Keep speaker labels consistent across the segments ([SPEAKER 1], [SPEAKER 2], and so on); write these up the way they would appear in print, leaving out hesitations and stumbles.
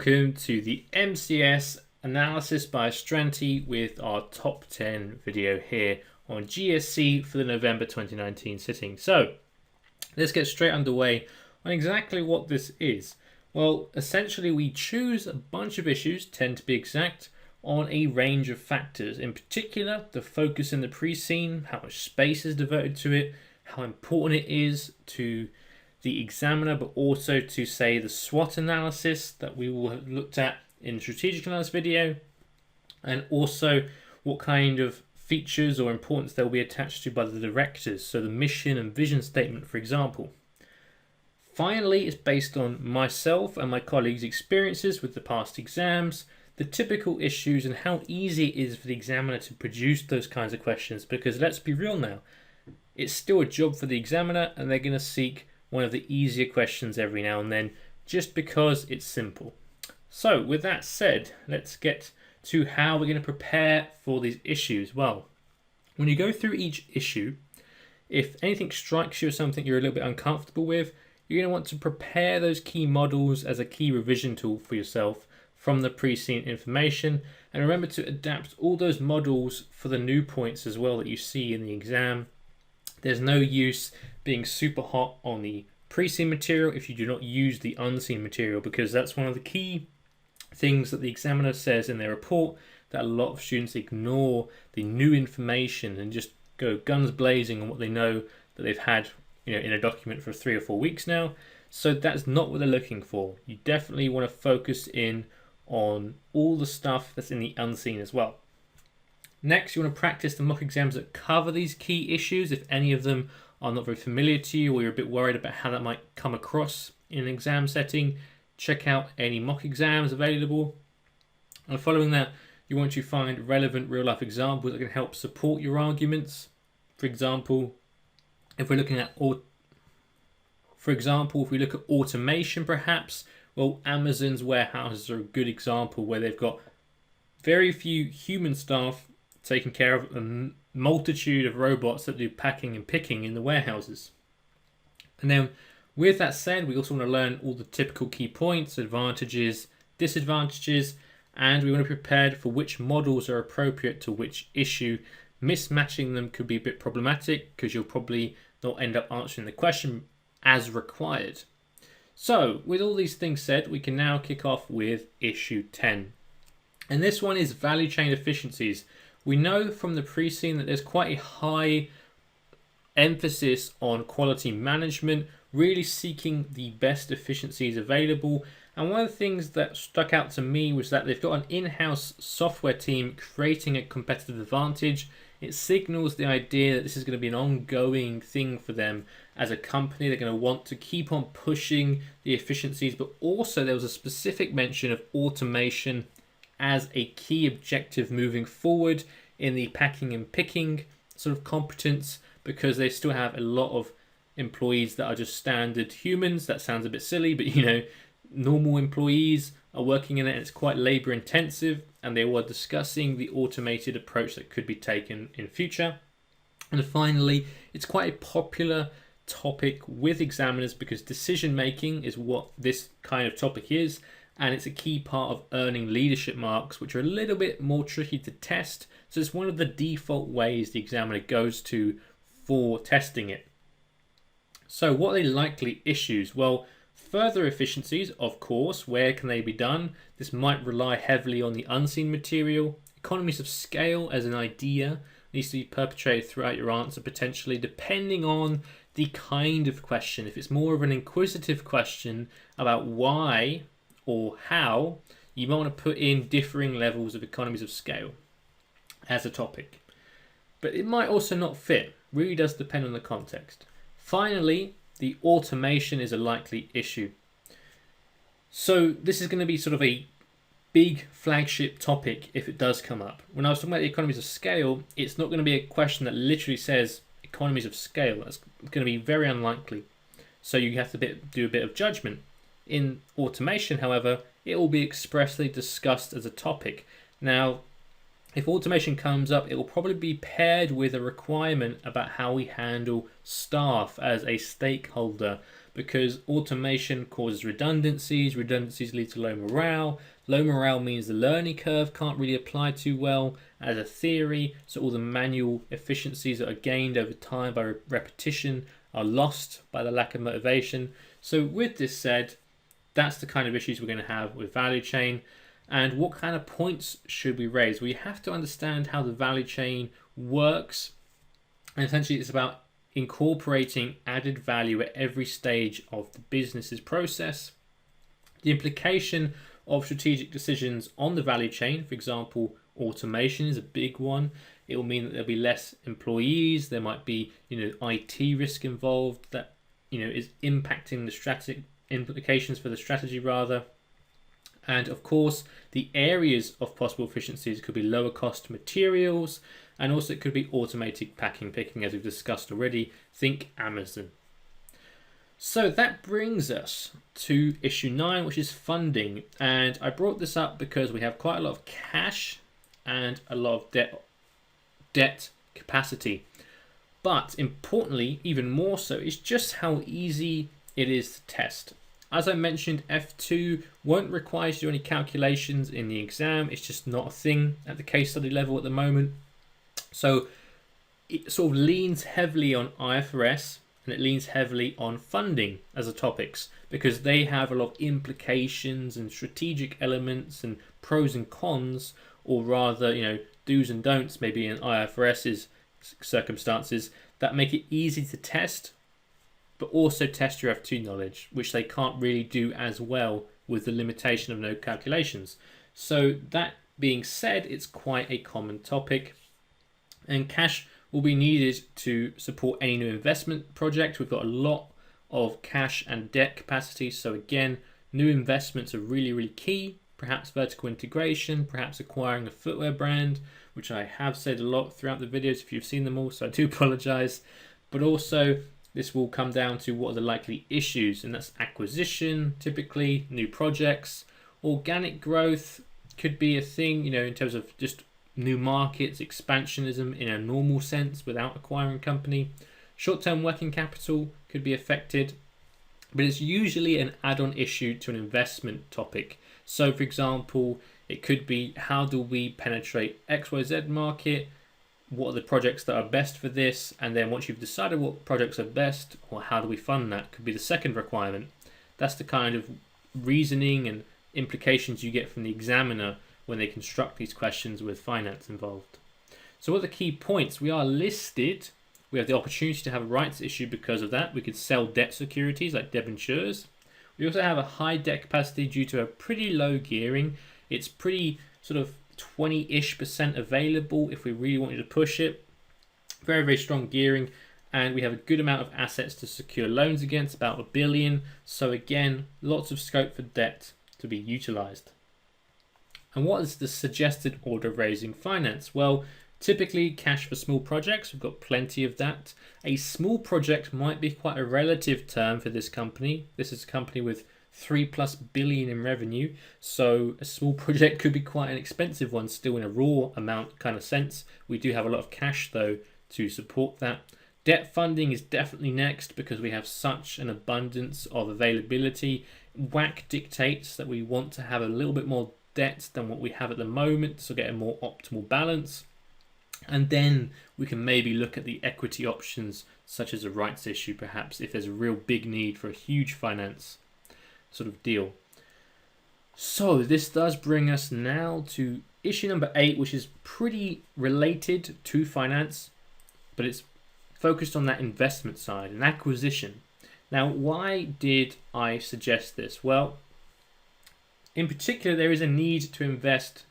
[SPEAKER 1] welcome to the MCS analysis by Strenti with our top 10 video here on GSC for the November 2019 sitting. So let's get straight underway on exactly what this is. Well, essentially we choose a bunch of issues, 10 to be exact, on a range of factors. In particular, the focus in the pre-scene, how much space is devoted to it, how important it is to the examiner, but also to say the SWOT analysis that we will have looked at in the strategic analysis video, and also what kind of features or importance they'll be attached to by the directors, so the mission and vision statement, for example. Finally, it's based on myself and my colleagues' experiences with the past exams, the typical issues, and how easy it is for the examiner to produce those kinds of questions, because let's be real now, it's still a job for the examiner and they're going to seek one of the easier questions every now and then, just because it's simple. So with that said, let's get to how we're going to prepare for these issues. Well, when you go through each issue, if anything strikes you as something you're a little bit uncomfortable with, you're going to want to prepare those key models as a key revision tool for yourself from the pre-scene information. And remember to adapt all those models for the new points as well that you see in the exam. There's no use being super hot on the pre-scene material if you do not use the unseen material, because that's one of the key things that the examiner says in their report, that a lot of students ignore the new information and just go guns blazing on what they know that they've had, in a document for 3 or 4 weeks now. So that's not what they're looking for. You definitely want to focus in on all the stuff that's in the unseen as well. Next, you want to practice the mock exams that cover these key issues. If any of them are not very familiar to you, or you're a bit worried about how that might come across in an exam setting, check out any mock exams available. And following that, you want to find relevant real-life examples that can help support your arguments. For example, if we look at automation, perhaps, well, Amazon's warehouses are a good example where they've got very few human staff taking care of a multitude of robots that do packing and picking in the warehouses. And then with that said, we also want to learn all the typical key points, advantages, disadvantages, and we want to be prepared for which models are appropriate to which issue. Mismatching them could be a bit problematic because you'll probably not end up answering the question as required. So with all these things said, we can now kick off with issue 10. And this one is value chain efficiencies. We know from the pre-scene that there's quite a high emphasis on quality management, really seeking the best efficiencies available. And one of the things that stuck out to me was that they've got an in-house software team creating a competitive advantage. It signals the idea that this is going to be an ongoing thing for them as a company. They're going to want to keep on pushing the efficiencies, but also there was a specific mention of automation as a key objective moving forward in the packing and picking sort of competence, because they still have a lot of employees that are just standard humans. That sounds a bit silly, but normal employees are working in it, and it's quite labor intensive, and they were discussing the automated approach that could be taken in future. And finally, it's quite a popular topic with examiners because decision making is what this kind of topic is, and it's a key part of earning leadership marks, which are a little bit more tricky to test. So it's one of the default ways the examiner goes to for testing it. So what are the likely issues? Well, further efficiencies, of course. Where can they be done? This might rely heavily on the unseen material. Economies of scale as an idea needs to be perpetrated throughout your answer, potentially, depending on the kind of question. If it's more of an inquisitive question about why or how, you might want to put in differing levels of economies of scale as a topic. But it might also not fit. Really does depend on the context. Finally, the automation is a likely issue. So this is going to be sort of a big flagship topic if it does come up. When I was talking about the economies of scale, it's not going to be a question that literally says economies of scale. That's going to be very unlikely. So you have to do a bit of judgment. In automation, however, it will be expressly discussed as a topic. Now, if automation comes up, it will probably be paired with a requirement about how we handle staff as a stakeholder, because automation causes redundancies. Redundancies lead to low morale. Low morale means the learning curve can't really apply too well as a theory, so all the manual efficiencies that are gained over time by repetition are lost by the lack of motivation. So with this said, that's the kind of issues we're going to have with value chain. And what kind of points should we raise? We have to understand how the value chain works. And essentially it's about incorporating added value at every stage of the business's process. The implication of strategic decisions on the value chain, for example, automation is a big one. It will mean that there'll be less employees. There might be, IT risk involved that, is impacting the strategic implications for the strategy rather. And of course, the areas of possible efficiencies could be lower cost materials, and also it could be automated packing, picking, as we've discussed already. Think Amazon. So that brings us to issue 9, which is funding. And I brought this up because we have quite a lot of cash and a lot of debt capacity. But importantly, even more so, is just how easy it is to test. As I mentioned, F2 won't require you to do any calculations in the exam. It's just not a thing at the case study level at the moment. So it sort of leans heavily on IFRS and it leans heavily on funding as a topics, because they have a lot of implications and strategic elements and pros and cons, or rather, do's and don'ts maybe in IFRS's circumstances that make it easy to test, but also test your F2 knowledge, which they can't really do as well with the limitation of no calculations. So that being said, it's quite a common topic, and cash will be needed to support any new investment project. We've got a lot of cash and debt capacity, so again, new investments are really, really key. Perhaps vertical integration, perhaps acquiring a footwear brand, which I have said a lot throughout the videos if you've seen them all, so I do apologize. But also, this will come down to what are the likely issues, and that's acquisition, typically, new projects. Organic growth could be a thing, in terms of just new markets, expansionism in a normal sense without acquiring a company. Short-term working capital could be affected, but it's usually an add-on issue to an investment topic. So for example, it could be, how do we penetrate XYZ market? What are the projects that are best for this? And then once you've decided what projects are best, or how do we fund that, could be the second requirement. That's the kind of reasoning and implications you get from the examiner when they construct these questions with finance involved. So what are the key points? We are listed. We have the opportunity to have a rights issue because of that. We could sell debt securities like debentures. We also have a high debt capacity due to a pretty low gearing. It's pretty sort of 20-ish% available if we really wanted to push it. Very, very strong gearing. And we have a good amount of assets to secure loans against, about $1 billion. So again, lots of scope for debt to be utilized. And what is the suggested order of raising finance? Well, typically cash for small projects. We've got plenty of that. A small project might be quite a relative term for this company. This is a company with $3+ billion in revenue. So a small project could be quite an expensive one still in a raw amount kind of sense. We do have a lot of cash though to support that. Debt funding is definitely next because we have such an abundance of availability. WACC dictates that we want to have a little bit more debt than what we have at the moment, so get a more optimal balance. And then we can maybe look at the equity options, such as a rights issue perhaps, if there's a real big need for a huge finance sort of deal. So this does bring us now to issue number 8, which is pretty related to finance, but it's focused on that investment side and acquisition. Now, why did I suggest this? Well, in particular, there is a need to invest.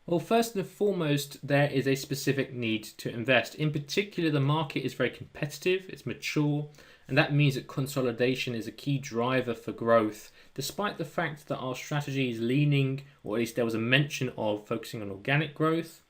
[SPEAKER 1] Well, first and foremost, there is a specific need to invest. In particular, the market is very competitive, it's mature, and that means that consolidation is a key driver for growth. Despite the fact that our strategy is leaning, or at least there was a mention of focusing on organic growth,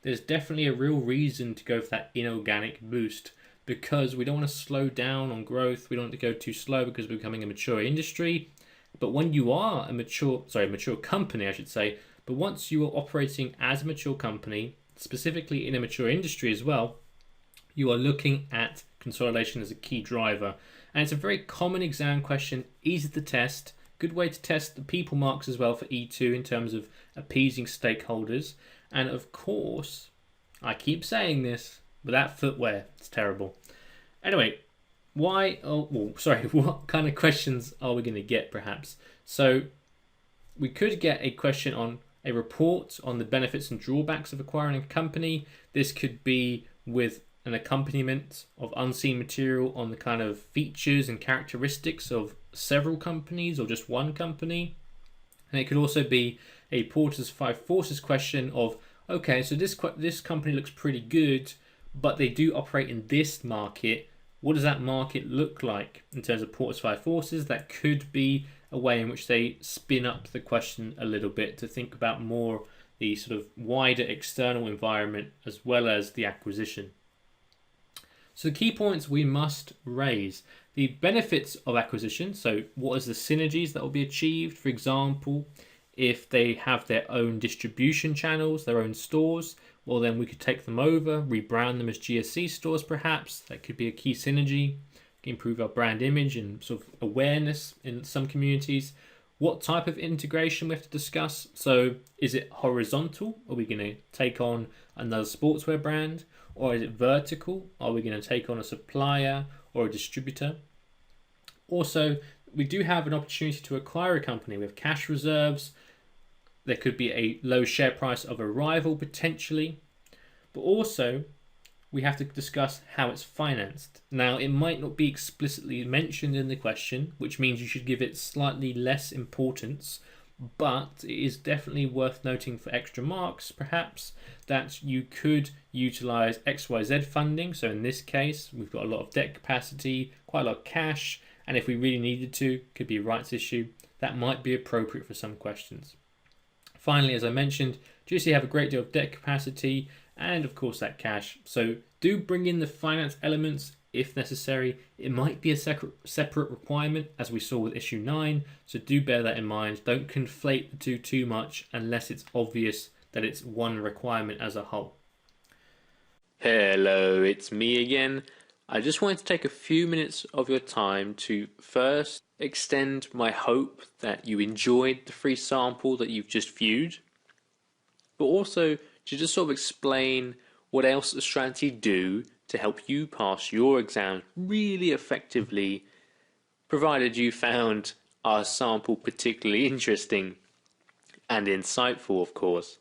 [SPEAKER 1] there's definitely a real reason to go for that inorganic boost, because we don't want to slow down on growth. We don't want to go too slow because we're becoming a mature industry. But when you are a mature company, I should say, but once you are operating as a mature company, specifically in a mature industry as well, you are looking at consolidation as a key driver. And it's a very common exam question, easy to test, good way to test the people marks as well for E2 in terms of appeasing stakeholders. And of course, I keep saying this, but that footwear, it's terrible. Anyway, what kind of questions are we going to get perhaps? So we could get a question on a report on the benefits and drawbacks of acquiring a company. This could be with an accompaniment of unseen material on the kind of features and characteristics of several companies or just one company. And it could also be a Porter's 5 Forces question of, okay, so this company looks pretty good, but they do operate in this market. What does that market look like in terms of Porter's 5 Forces? That could be a way in which they spin up the question a little bit to think about more the sort of wider external environment as well as the acquisition. So the key points we must raise: the benefits of acquisition. So what is the synergies that will be achieved? For example, if they have their own distribution channels, their own stores, well then we could take them over, rebrand them as GSC stores perhaps. That could be a key synergy. Improve our brand image and sort of awareness in some communities. What type of integration we have to discuss? So is it horizontal? Are we going to take on another sportswear brand? Or is it vertical? Are we going to take on a supplier or a distributor? Also, we do have an opportunity to acquire a company. We have cash reserves. There could be a low share price of a rival potentially. But also, we have to discuss how it's financed. Now, it might not be explicitly mentioned in the question, which means you should give it slightly less importance, but it is definitely worth noting for extra marks, perhaps, that you could utilize XYZ funding. So in this case, we've got a lot of debt capacity, quite a lot of cash, and if we really needed to, could be a rights issue. That might be appropriate for some questions. Finally, as I mentioned, GSC have a great deal of debt capacity, and of course that cash. So do bring in the finance elements if necessary. It might be a separate requirement as we saw with issue 9. So do bear that in mind. Don't conflate the two too much unless it's obvious that it's one requirement as a whole.
[SPEAKER 2] Hello, it's me again. I just wanted to take a few minutes of your time to first extend my hope that you enjoyed the free sample that you've just viewed, but also to just sort of explain what else the strategy do to help you pass your exam really effectively, provided you found our sample particularly interesting and insightful, of course.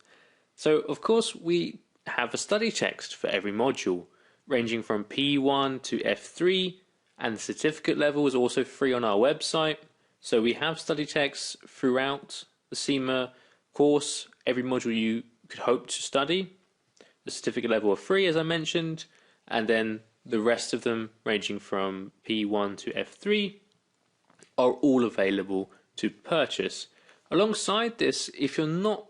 [SPEAKER 2] So, of course, we have a study text for every module, ranging from P1 to F3, and the certificate level is also free on our website. So we have study texts throughout the CIMA course, every module you could hope to study. The certificate level are free, as I mentioned, and then the rest of them, ranging from P1 to F3, are all available to purchase. Alongside this, if you're not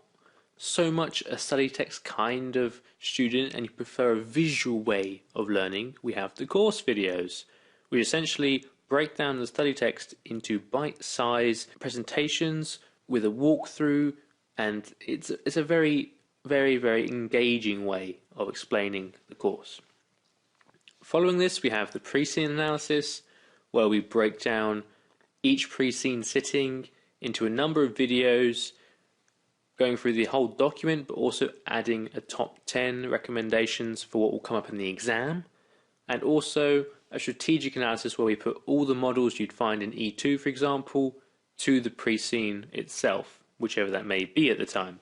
[SPEAKER 2] so much a study text kind of student and you prefer a visual way of learning, we have the course videos. We essentially break down the study text into bite-sized presentations with a walkthrough, and it's a very, very, very engaging way of explaining the course. Following this, we have the pre-scene analysis, where we break down each pre-scene sitting into a number of videos, going through the whole document, but also adding a top 10 recommendations for what will come up in the exam, and also a strategic analysis where we put all the models you'd find in E2, for example, to the pre-scene itself, whichever that may be at the time.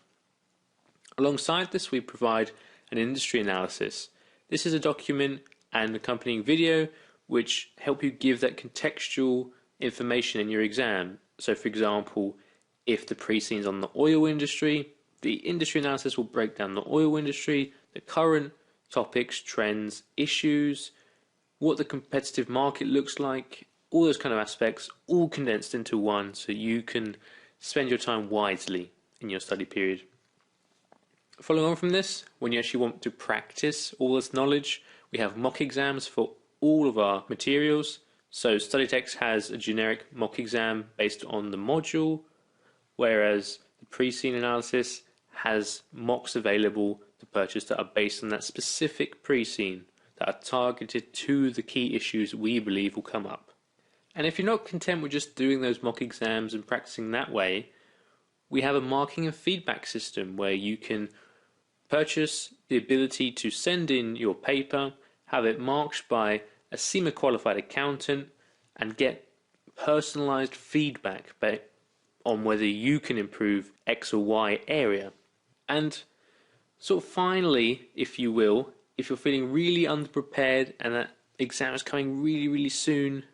[SPEAKER 2] Alongside this, we provide an industry analysis. This is a document and accompanying video which help you give that contextual information in your exam. So, for example, if the pre-scene's on the oil industry, the industry analysis will break down the oil industry, the current topics, trends, issues, what the competitive market looks like, all those kind of aspects, all condensed into one so you can spend your time wisely in your study period. Following on from this, when you actually want to practice all this knowledge, we have mock exams for all of our materials. So StudyText has a generic mock exam based on the module, whereas the pre-scene analysis has mocks available to purchase that are based on that specific pre-scene that are targeted to the key issues we believe will come up. And if you're not content with just doing those mock exams and practicing that way, we have a marking and feedback system where you can purchase the ability to send in your paper, have it marked by a CIMA qualified accountant, and get personalized feedback on whether you can improve X or Y area. And sort of finally, if you will, if you're feeling really underprepared and that exam is coming really, really soon,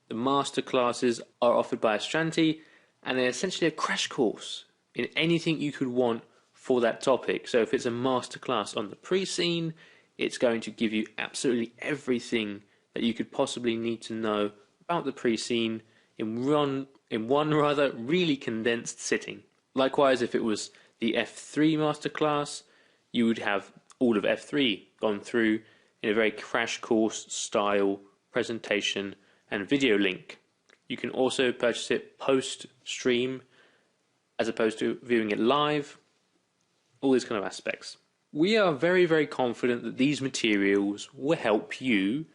[SPEAKER 2] the master classes are offered by Astranti, and they're essentially a crash course in anything you could want for that topic. So if it's a master class on the pre-scene, it's going to give you absolutely everything that you could possibly need to know about the pre-scene in one really condensed sitting. Likewise, if it was the F3 masterclass, you would have all of F3 gone through in a very crash course style presentation and video link. You can also purchase it post-stream as opposed to viewing it live, all these kind of aspects. We are very, very confident that these materials will help you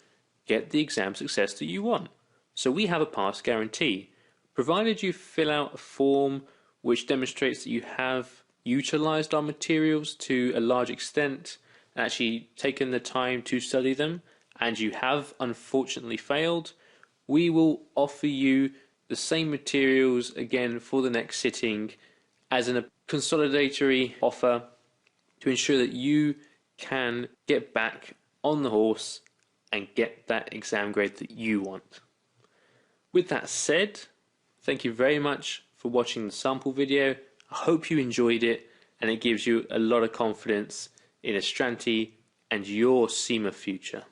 [SPEAKER 2] get the exam success that you want. So we have a pass guarantee. Provided you fill out a form which demonstrates that you have utilized our materials to a large extent and actually taken the time to study them, and you have unfortunately failed, we will offer you the same materials again for the next sitting as a consolidatory offer to ensure that you can get back on the horse and get that exam grade that you want. With that said, thank you very much for watching the sample video. I hope you enjoyed it and it gives you a lot of confidence in Astranti and your CIMA future.